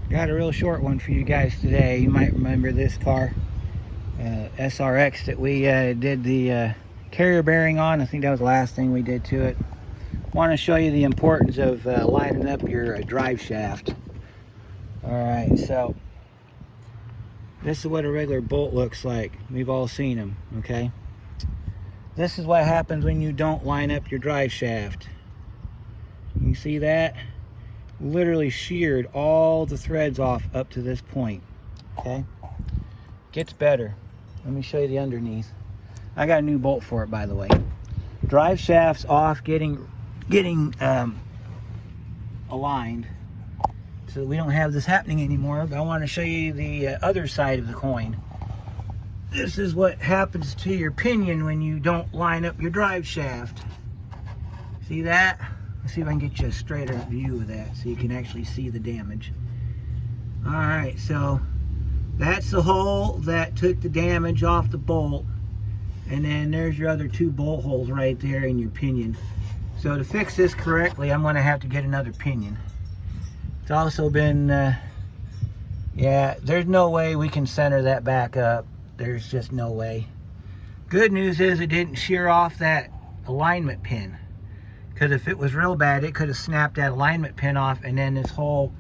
Got a real short one for you guys today. You might remember this car, SRX, that we did the carrier bearing on. I think that was the last thing we did to it. Want to show you the importance of lining up your drive shaft. Alright, so this is what a regular bolt looks like. We've all seen them, okay? This is what happens when you don't line up your drive shaft. You see that? Literally sheared all the threads off up to this point, okay? Gets better. Let me show you the underneath. I got a new bolt for it, by the way. Drive shaft's off, getting aligned, so we don't have this happening anymore. But I want to show you the other side of the coin. This is what happens to your pinion when you don't line up your drive shaft. See that? Let's see if I can get you a straighter view of that so you can actually see the damage. Alright, so that's the hole that took the damage off the bolt. And then there's your other two bolt holes right there in your pinion. So to fix this correctly, I'm going to have to get another pinion. It's also been, yeah, there's no way we can center that back up. There's just no way. Good news is it didn't shear off that alignment pin. Because if it was real bad, it could have snapped that alignment pin off, and then this whole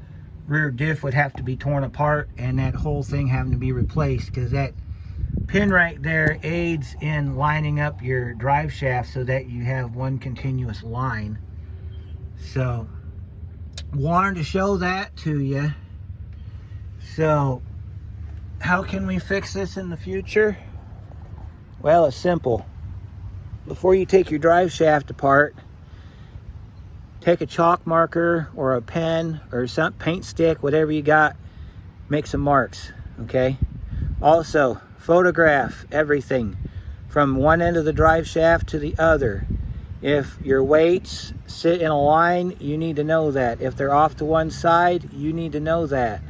rear diff would have to be torn apart and that whole thing having to be replaced, because that pin right there aids in lining up your drive shaft so that you have one continuous line. So wanted to show that to you. So how can we fix this in the future? Well, it's simple. Before you take your drive shaft apart, take a chalk marker or a pen or some paint stick, whatever you got, make some marks, okay? Also, photograph everything from one end of the drive shaft to the other. If your weights sit in a line, you need to know that. If they're off to one side, you need to know that.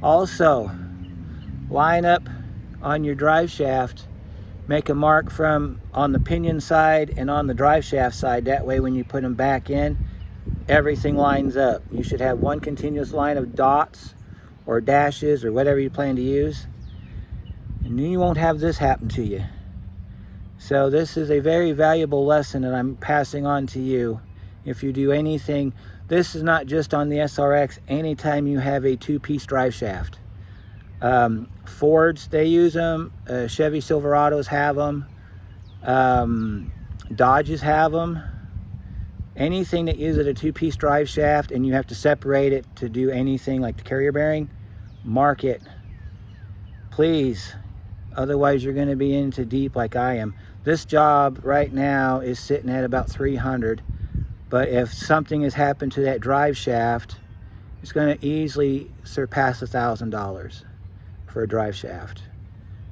Also, line up on your drive shaft, make a mark from on the pinion side and on the drive shaft side. That way when you put them back in, everything lines up. You should have one continuous line of dots or dashes or whatever you plan to use, and then you won't have this happen to you. So this is a very valuable lesson that I'm passing on to you. If you do anything, this is not just on the SRX, anytime you have a two-piece drive shaft. Fords, they use them. Chevy Silverados have them. Dodges have them. Anything that uses a two-piece drive shaft and you have to separate it to do anything like the carrier bearing, mark it, please. Otherwise you're going to be into deep like I am. This job right now is sitting at about 300, but if something has happened to that drive shaft, it's going to easily surpass $1,000 for a drive shaft.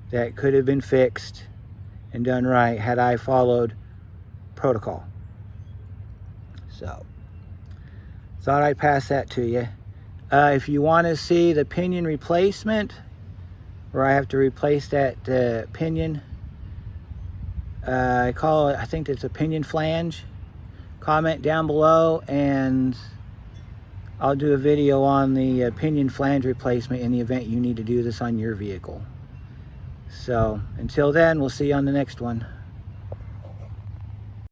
That could have been fixed and done right had I followed protocol. So, thought I'd pass that to you. If you want to see the pinion replacement, where I have to replace that pinion, I think it's a pinion flange, comment down below and I'll do a video on the pinion flange replacement in the event you need to do this on your vehicle. So, until then, we'll see you on the next one.